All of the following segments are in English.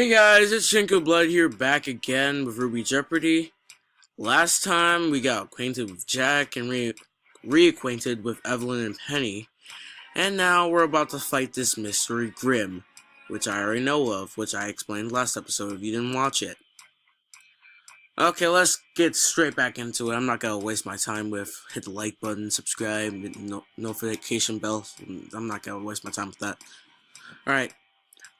Hey guys, it's Shinku Blood here, back again with RWBY JPDE. Last time we got acquainted with Jack and reacquainted with Evelyn and Penny, and now we're about to fight this mystery Grim, which I already know of, which I explained last episode if you didn't watch it. Okay, let's get straight back into it. I'm not gonna waste my time with hit the like button, subscribe, notification bell. I'm not gonna waste my time with that. Alright.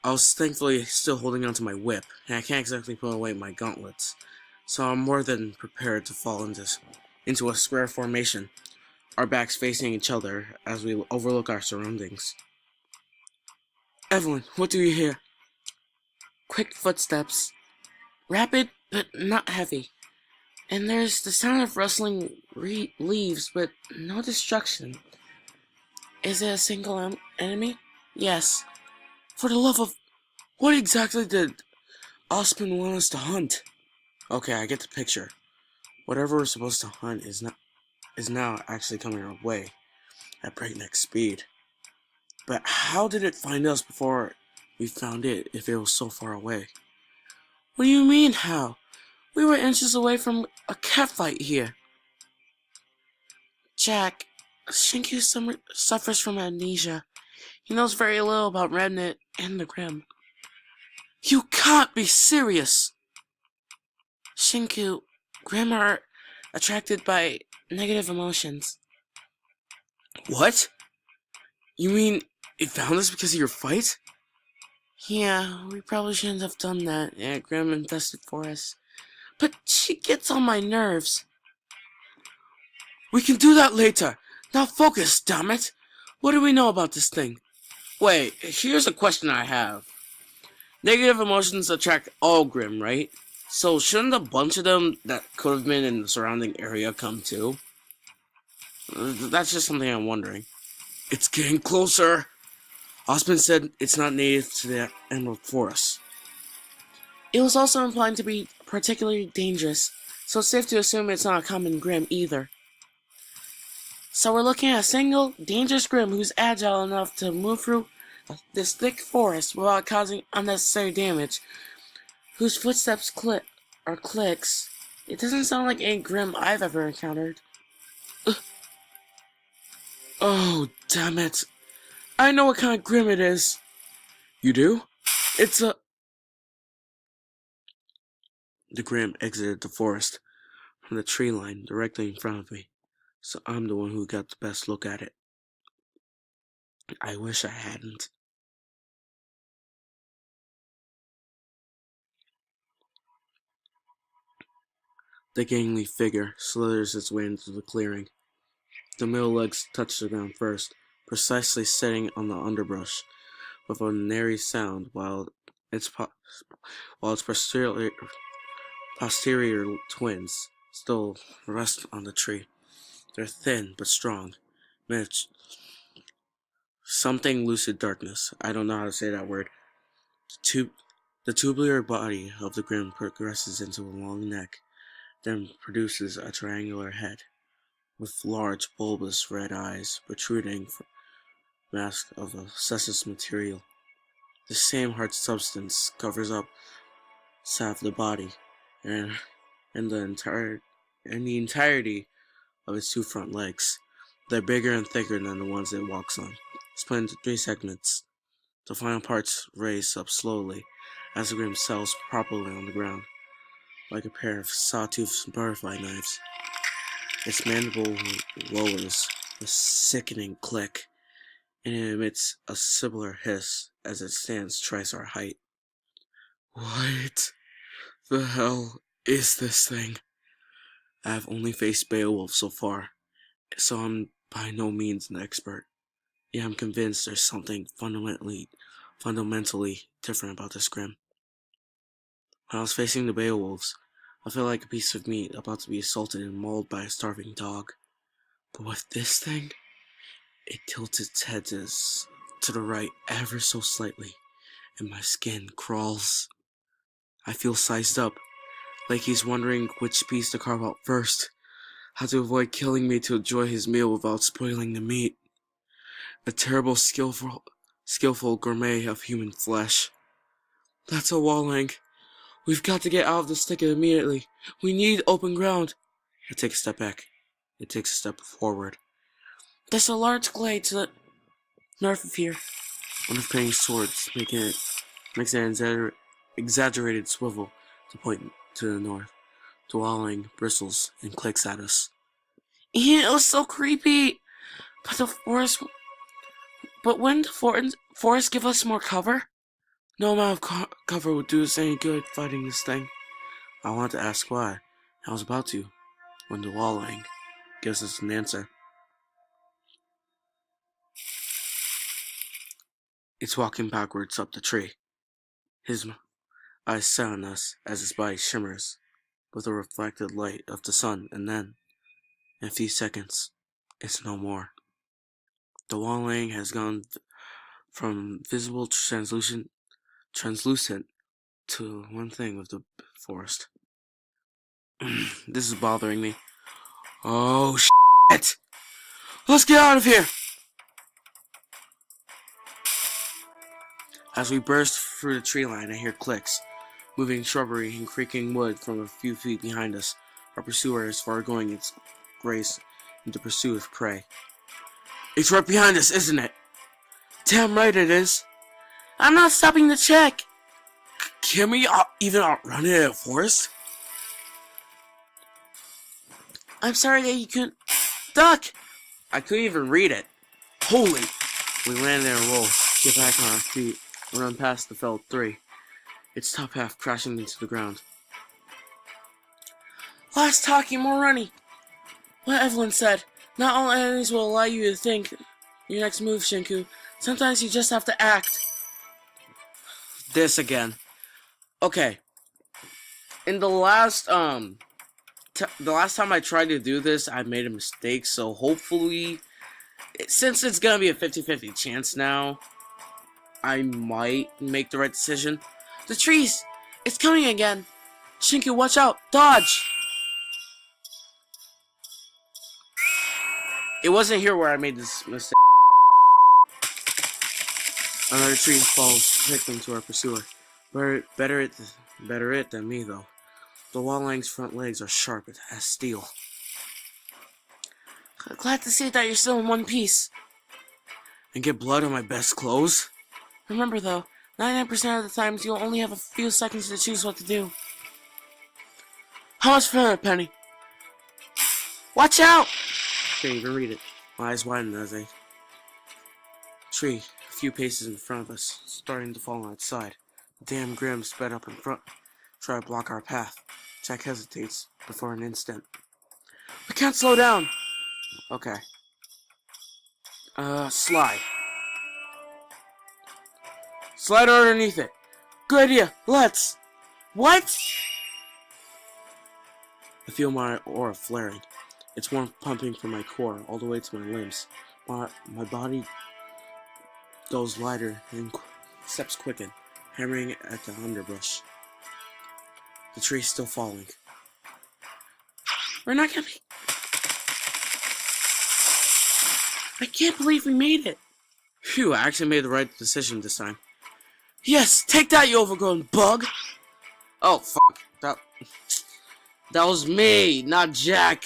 I was thankfully still holding onto my whip, and I can't exactly put away my gauntlets, so I'm more than prepared to fall into a square formation, our backs facing each other as we overlook our surroundings. Evelyn, what do you hear? Quick footsteps. Rapid, but not heavy. And there's the sound of rustling leaves, but no destruction. Is it a single enemy? Yes. For the love of... What exactly did Osman want us to hunt? Okay, I get the picture. Whatever we're supposed to hunt is now actually coming our way at breakneck speed. But how did it find us before we found it if it was so far away? What do you mean, how? We were inches away from a catfight here. Jack, Shinku suffers from amnesia. He knows very little about Remnant and the Grim. You can't be serious! Shinku, Grim are attracted by negative emotions. What? You mean it found us because of your fight? Yeah, we probably shouldn't have done that at Grim infested forest. But she gets on my nerves. We can do that later. Now focus, damn it! What do we know about this thing? Wait, here's a question I have. Negative emotions attract all Grim, right? So shouldn't a bunch of them that could have been in the surrounding area come too? That's just something I'm wondering. It's getting closer. Osman said it's not native to the Emerald Forest. It was also implied to be particularly dangerous, so it's safe to assume it's not a common Grim either. So we're looking at a single, dangerous Grim who's agile enough to move through this thick forest without causing unnecessary damage, whose footsteps clicks. It doesn't sound like any Grim I've ever encountered. Oh, damn it. I know what kind of Grim it is. You do? It's a... The Grim exited the forest from the tree line directly in front of me, so I'm the one who got the best look at it. I wish I hadn't. The gangly figure slithers its way into the clearing. The middle legs touch the ground first, precisely sitting on the underbrush, with a nary sound, while its posterior twins still rest on the tree. They're thin but strong. Something lucid darkness. I don't know how to say that word. The tubular body of the Grim progresses into a long neck, then produces a triangular head, with large bulbous red eyes protruding from a mask of a sesus material. The same hard substance covers up half the body, and the entirety of its two front legs. They're bigger and thicker than the ones it walks on, split into 3 segments. The final parts raise up slowly as the Grim settles properly on the ground, like a pair of sawtoothed butterfly knives. Its mandible lowers with a sickening click, and it emits a similar hiss as it stands twice our height. What the hell is this thing? I have only faced Beowulf so far, so I'm by no means an expert. Yet I'm convinced there's something fundamentally different about this Grim. When I was facing the Beowulfs, I felt like a piece of meat about to be assaulted and mauled by a starving dog. But with this thing, it tilts its head to the right ever so slightly, and my skin crawls. I feel sized up, like he's wondering which piece to carve out first, how to avoid killing me to enjoy his meal without spoiling the meat. A terrible, skillful gourmet of human flesh. That's a wall link. We've got to get out of this thicket immediately. We need open ground. I take a step back. It takes a step forward. There's a large glade to the north of here. One of Penny's swords makes an exaggerated swivel to point to the north. The walling bristles and clicks at us. It was so creepy. But wouldn't the forest give us more cover? No amount of cover would do us any good fighting this thing. I wanted to ask why. I was about to, when the walling gives us an answer. It's walking backwards up the tree. His eyes set on us as his body shimmers with the reflected light of the sun, and then, in a few seconds, it's no more. The walling has gone from visible to translucent to one thing with the forest. This is bothering me. Oh, shit! Let's get out of here! As we burst through the tree line, I hear clicks, moving shrubbery and creaking wood from a few feet behind us. Our pursuer is foregoing its grace into pursuit of prey. It's right behind us, isn't it? Damn right it is. I'm not stopping to check. Can we even outrun it in a forest? I'm sorry that you couldn't... Duck! I couldn't even read it. Holy! We land in a roll, get back on our feet, and run past the felled tree, its top half crashing into the ground. Less talking, more running. What Evelyn said. Not all enemies will allow you to think your next move, Shinku. Sometimes you just have to act. This again. Okay. In the last time I tried to do this, I made a mistake, so hopefully, since it's gonna be a 50-50 chance now, I might make the right decision. The trees! It's coming again! Shinku, watch out! Dodge! It wasn't here where I made this mistake. Another tree falls victim to our pursuer. Better it than me, though. The wallang's front legs are sharp as steel. Glad to see that you're still in one piece. And get blood on my best clothes? Remember, though, 99% of the times you'll only have a few seconds to choose what to do. How much for it, Penny? Watch out! Can't even read it. My eyes widen as a tree, a few paces in front of us, starting to fall on its side. The damn Grim sped up in front, try to block our path. Jack hesitates, but for an instant. We can't slow down! Okay. Slide. Slide underneath it. Good idea. Let's. What? I feel my aura flaring. It's warmth pumping from my core all the way to my limbs. My body goes lighter and steps quicken, hammering at the underbrush. The tree's still falling. We're not gonna be... I can't believe we made it. Phew, I actually made the right decision this time. Yes, take that, you overgrown bug! Oh, fuck. That was me, not Jack.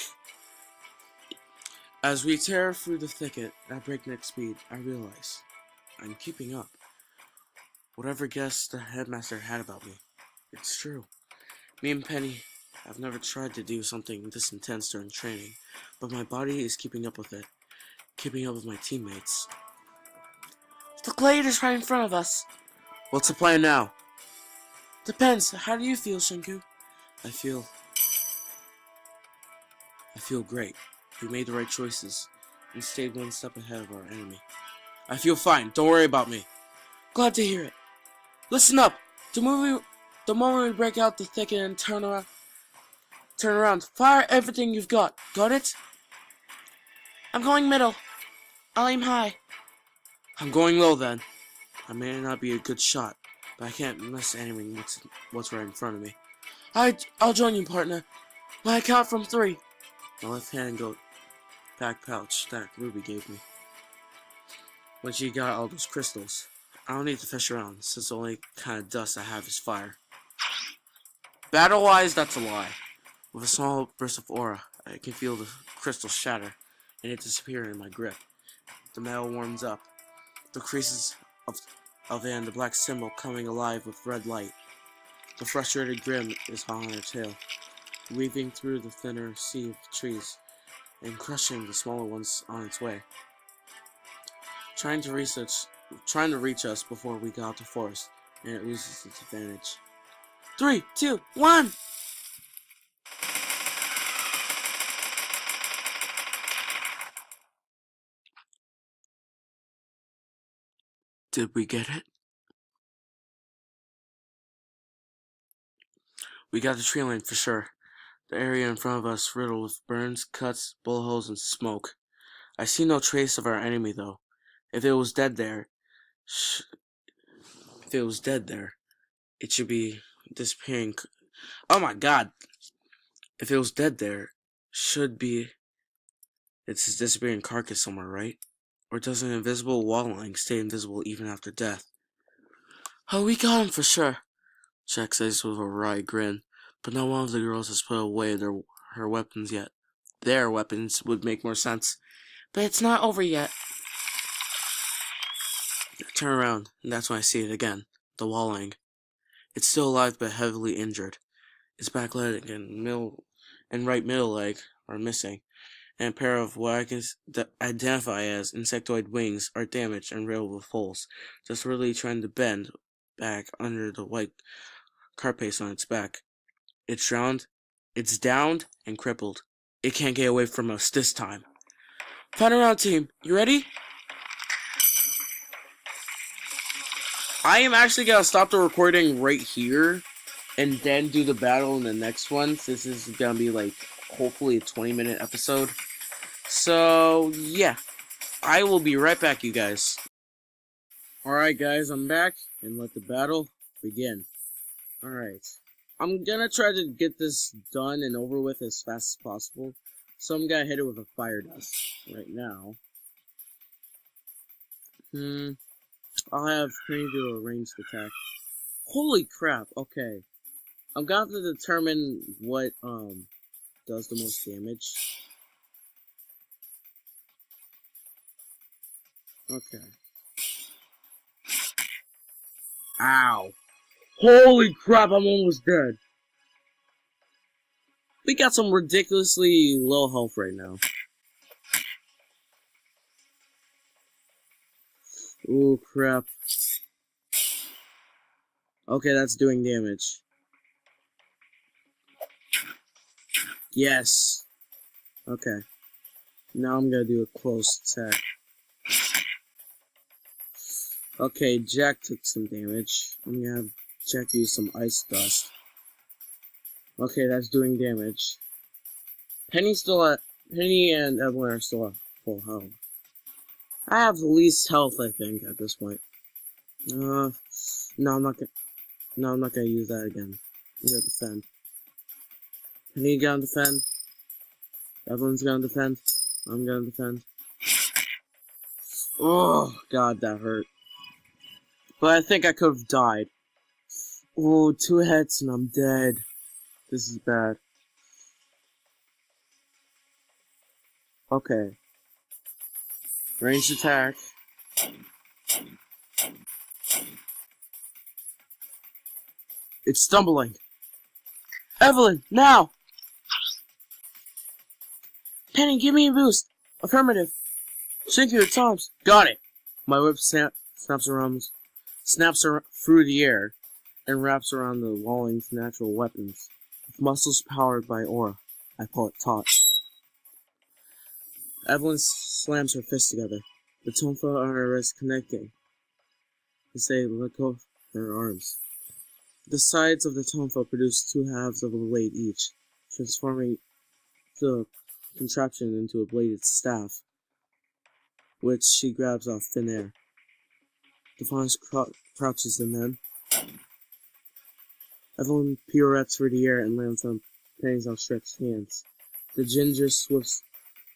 As we tear through the thicket at breakneck speed, I realize I'm keeping up. Whatever guess the headmaster had about me, it's true. Me and Penny have never tried to do something this intense during training, but my body is keeping up with it, keeping up with my teammates. The glade is right in front of us. What's the plan now? Depends. How do you feel, Shinku? I feel great. We made the right choices and stayed one step ahead of our enemy. I feel fine. Don't worry about me. Glad to hear it. Listen up. The moment we break out the thicket and turn around, fire everything you've got. Got it? I'm going middle. I'll aim high. I'm going low then. I may not be a good shot, but I can't miss aiming what's right in front of me. I'll join you, partner. When I count from 3. My left hand goes back pouch that Ruby gave me when she got all those crystals. I don't need to fish around, since the only kind of dust I have is fire. Battle-wise, that's a lie. With a small burst of aura, I can feel the crystal shatter, and it disappear in my grip. The metal warms up, the creases of it and the black symbol coming alive with red light. The frustrated Grim is hot on her tail, weaving through the thinner sea of trees, and crushing the smaller ones on its way. Trying to reach us before we get out the forest, and it loses its advantage. 3, 2, 1! Did we get it? We got the tree line for sure. The area in front of us riddled with burns, cuts, bullet holes, and smoke. I see no trace of our enemy though. If it was dead there, it should be disappearing. Oh my god! If it was dead there, it's his disappearing carcass somewhere, right? Or does an invisible wall line stay invisible even after death? Oh, we got him for sure, Jack says with a wry grin, but no one of the girls has put away her weapons yet. Their weapons would make more sense. But it's not over yet. I turn around, and that's when I see it again. The Walling. It's still alive but heavily injured. Its back leg and right middle leg are missing, and a pair of what I can identify as insectoid wings are damaged and riddled with holes, just really trying to bend back under the white carapace on its back. It's downed and crippled. It can't get away from us this time. Pan around, team. You ready? I am actually gonna stop the recording right here and then do the battle in the next one. This is gonna be like hopefully a 20-minute episode. So yeah, I will be right back, you guys. Alright guys, I'm back and let the battle begin. Alright. I'm gonna try to get this done and over with as fast as possible. So I'm gonna hit it with a fire dust right now. I'll have Penny do a ranged attack. Holy crap, okay. I'm gonna have to determine what does the most damage. Okay. Ow. Holy crap, I'm almost dead. We got some ridiculously low health right now. Ooh, crap. Okay, that's doing damage. Yes. Okay. Now I'm gonna do a close attack. Okay, Jack took some damage. I'm gonna have Jack use some ice dust. Okay, that's doing damage. Penny and Evelyn are still at full health. I have the least health, I think, at this point. No, I'm not gonna use that again. I'm gonna defend. Penny gonna defend. Evelyn's gonna defend. I'm gonna defend. Oh, God, that hurt. But I think I could have died. Oh, 2 hits and I'm dead. This is bad. Okay. Ranged attack. It's stumbling. Evelyn, now! Penny, give me a boost. Affirmative. Shinku, it's arms. Got it. My whip snaps through the air and wraps around the Walling's natural weapons. With muscles powered by aura, I pull it taut. Evelyn slams her fists together, the tonfa on her wrist connecting as they let go of her arms. The sides of the tonfa produce 2 halves of a blade each, transforming the contraption into a bladed staff, which she grabs off thin air. Defiance crouches and then Evelyn pirouettes through the air and lands on Penny's outstretched hands. The ginger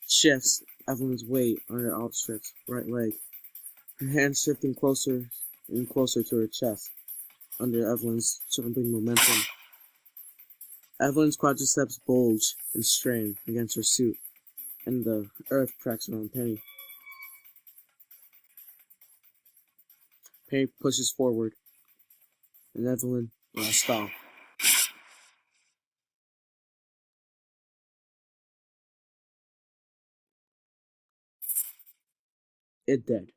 shifts Evelyn's weight on her outstretched right leg. Her hands shifting closer and closer to her chest, under Evelyn's jumping momentum. Evelyn's quadriceps bulge and strain against her suit, and the earth cracks around Penny. Penny pushes forward, and Evelyn stop. It dead.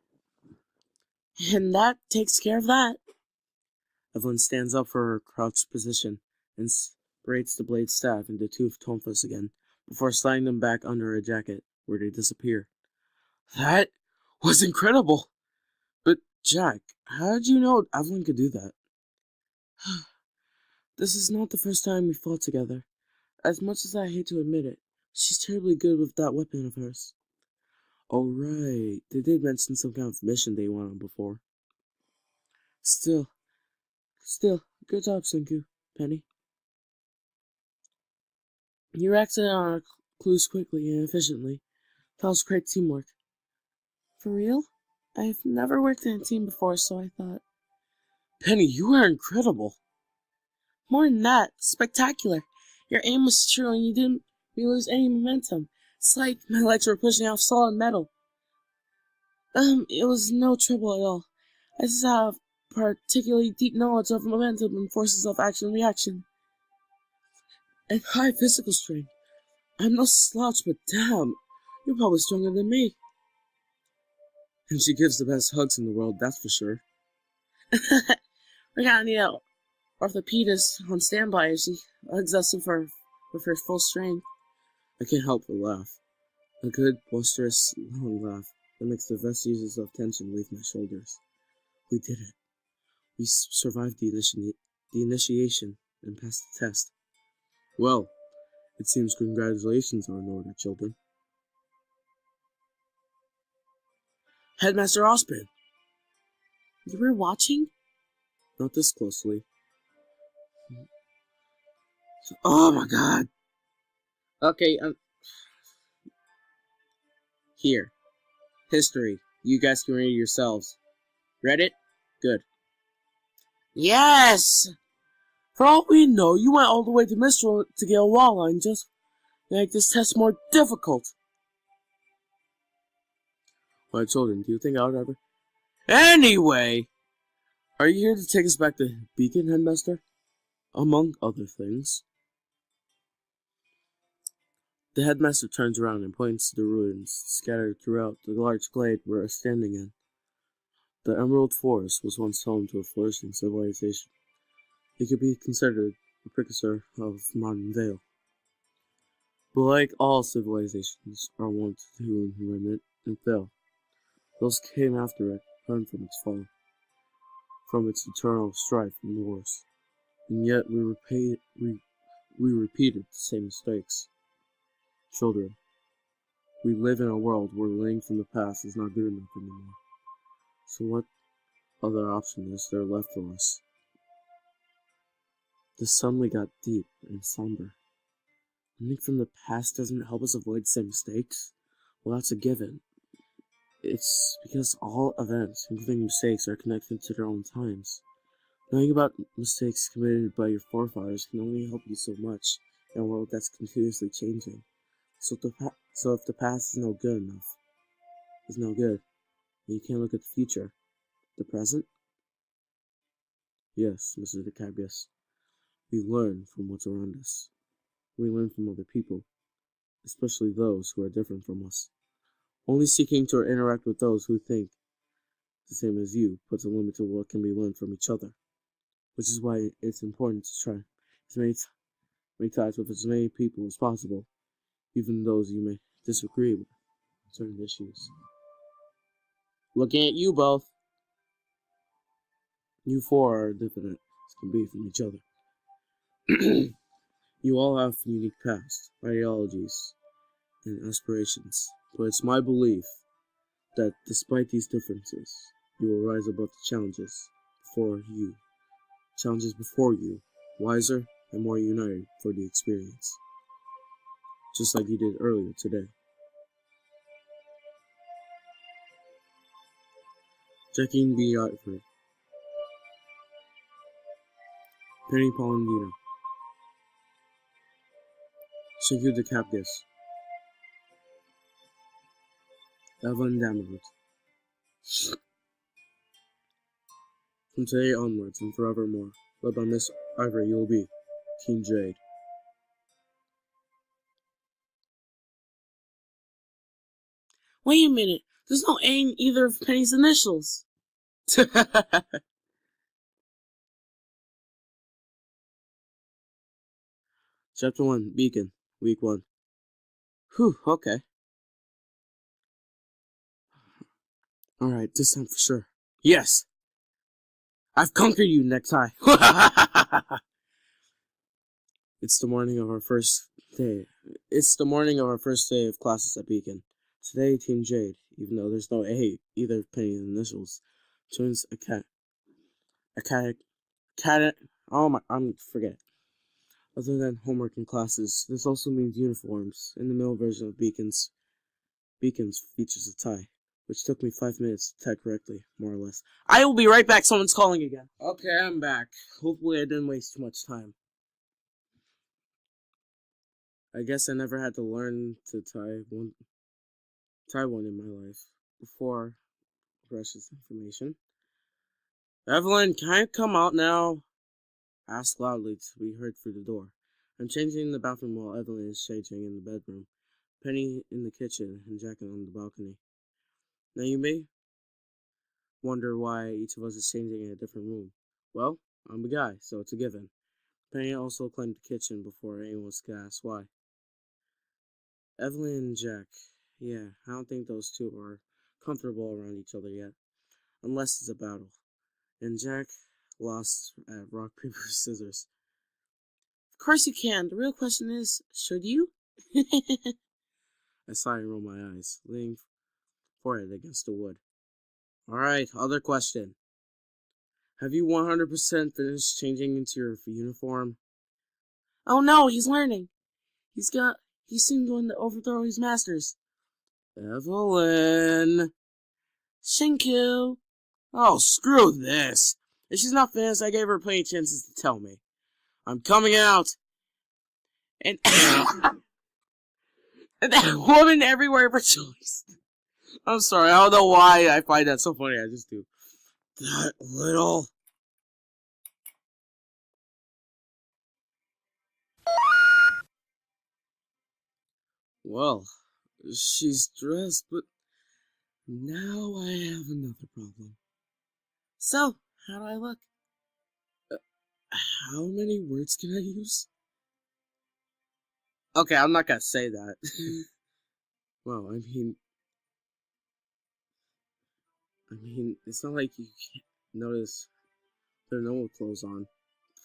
And that takes care of that. Evelyn stands up for her crouched position and separates the blade staff into two tonfas again, before sliding them back under her jacket, where they disappear. That was incredible! But, Jack, how did you know Evelyn could do that? This is not the first time we fought together. As much as I hate to admit it, she's terribly good with that weapon of hers. Oh, right. They did mention some kind of mission they went on before. Still, good job, Shinku, Penny. You acted on our clues quickly and efficiently. That was great teamwork. For real? I've never worked in a team before, so I thought... Penny, you are incredible. More than that, spectacular. Your aim was true and you didn't lose any momentum. It's like my legs were pushing off solid metal. It was no trouble at all. I just have particularly deep knowledge of momentum and forces of action and reaction. And high physical strength. I'm no slouch, but damn, you're probably stronger than me. And she gives the best hugs in the world, that's for sure. We're gonna need an orthopedist on standby if she hugs us with her full strength. I can't help but laugh. A good, boisterous, long laugh that makes the vestiges of tension leave my shoulders. We did it. We survived the initiation and passed the test. Well, it seems congratulations are in order, children. Headmaster Osprey! You were watching? Not this closely. Oh my god! Okay, here. History. You guys can read it yourselves. Read it? Good. Yes! For all we know, you went all the way to Mistral to get a wall line just to make this test more difficult. Why, children, do you think I would ever... Anyway! Are you here to take us back to Beacon, Headmaster? Among other things. The headmaster turns around and points to the ruins scattered throughout the large glade we're standing in. The Emerald Forest was once home to a flourishing civilization. It could be considered the precursor of modern Vale. But like all civilizations are wont to remnant and fail, those came after it learned from its fall, from its eternal strife and wars. And yet we repeated the same mistakes. Children, we live in a world where learning from the past is not good enough anymore. So what other option is there left for us? The suddenly got deep and somber. Learning from the past doesn't help us avoid the same mistakes? Well, that's a given. It's because all events, including mistakes, are connected to their own times. Knowing about mistakes committed by your forefathers can only help you so much in a world that's continuously changing. So if the past is no good, then you can't look at the future. The present? Yes, Mr. DeCabius. We learn from what's around us. We learn from other people, especially those who are different from us. Only seeking to interact with those who think the same as you puts a limit to what can be learned from each other. Which is why it's important to try to make ties with as many people as possible, even those you may disagree with on certain issues. Looking at you both. You four are different as can be from each other. You all have unique pasts, ideologies, and aspirations, but it's my belief that despite these differences, you will rise above the challenges before you, wiser and more united for the experience, just like you did earlier today. Checking the outfit, Penny Polendina. Shinku the Capgus. Evelyn Dameroot. From today onwards and forevermore, led by Miss Ivory, you will be Team Jade. Wait a minute. There's no A in either of Penny's initials. Chapter 1, Beacon, Week 1. Whew, okay. Alright, this time for sure. Yes! I've conquered you, Necktie! It's the morning of our first day. It's the morning of our first day of classes at Beacon. Today, Team Jade, even though there's no A, either of Penny's initials, joins forget. Other than homework and classes, this also means uniforms. In the male version of Beacons features a tie, which took me 5 minutes to type correctly, more or less. I will be right back, someone's calling again. Okay, I'm back. Hopefully I didn't waste too much time. I guess I never had to learn to tie one in my life before precious information. Evelyn, can I come out now? Asked loudly to be heard through the door. I'm changing in the bathroom while Evelyn is changing in the bedroom. Penny in the kitchen and Jack on the balcony. Now you may wonder why each of us is changing in a different room. Well, I'm the guy, so it's a given. Penny also claimed the kitchen before anyone could ask why. Evelyn and Jack. Yeah, I don't think those two are comfortable around each other yet. Unless it's a battle. And Jack lost at rock, paper, scissors. Of course you can. The real question is, should you? I sighed and rolled my eyes, leaning forehead against the wood. Alright, other question. Have you 100% finished changing into your uniform? Oh no, he's learning. He's soon going to overthrow his masters. Evelyn. Shinku. Oh, screw this. If she's not finished, I gave her plenty of chances to tell me. I'm coming out. And that woman everywhere for choice. I'm sorry, I don't know why I find that so funny, I just do. That little... Well, she's dressed, but now I have another problem. So, how do I look? How many words can I use? Okay, I'm not gonna say that. Well, I mean, it's not like you can't notice there are no clothes on.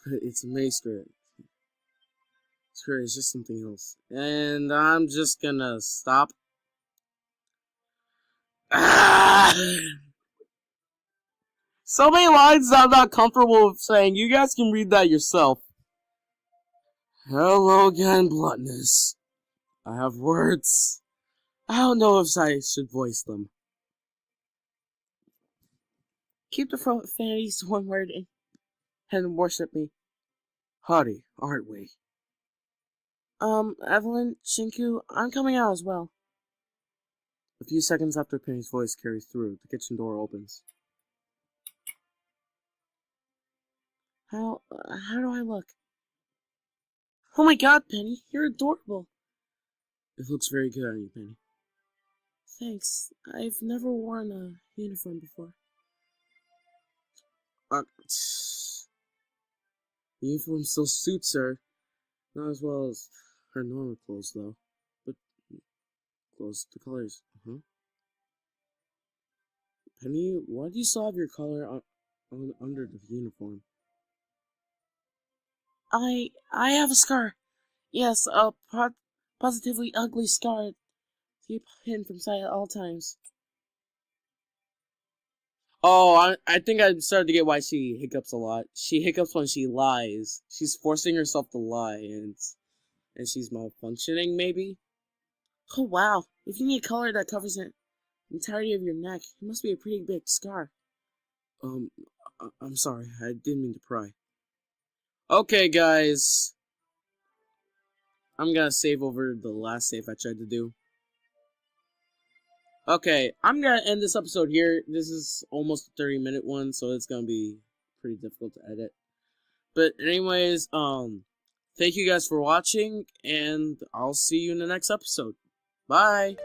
But it's a mini skirt. Skirt is just something else. And I'm just gonna stop. So many lines that I'm not comfortable with saying. You guys can read that yourself. Hello again, bluntness. I have words. I don't know if I should voice them. Keep the profanities to one word and worship me. Haughty, aren't we? Evelyn, Shinku, I'm coming out as well. A few seconds after Penny's voice carries through, the kitchen door opens. How do I look? Oh my god, Penny, you're adorable. It looks very good on you, Penny. Thanks. I've never worn a uniform before. The uniform still suits her. Not as well as her normal clothes, though. But clothes, the colors. Penny, why do you still have your color on under the uniform? I have a scar. Yes, a positively ugly scar. Keep hidden from sight at all times. Oh, I think I'm starting to get why she hiccups a lot. She hiccups when she lies. She's forcing herself to lie, and she's malfunctioning, maybe? Oh, wow. If you need color that covers the entirety of your neck, it must be a pretty big scar. I'm sorry. I didn't mean to pry. Okay, guys. I'm gonna save over the last save I tried to do. Okay, I'm gonna end this episode here. This is almost a 30-minute one, so it's gonna be pretty difficult to edit. But anyways, thank you guys for watching, and I'll see you in the next episode. Bye!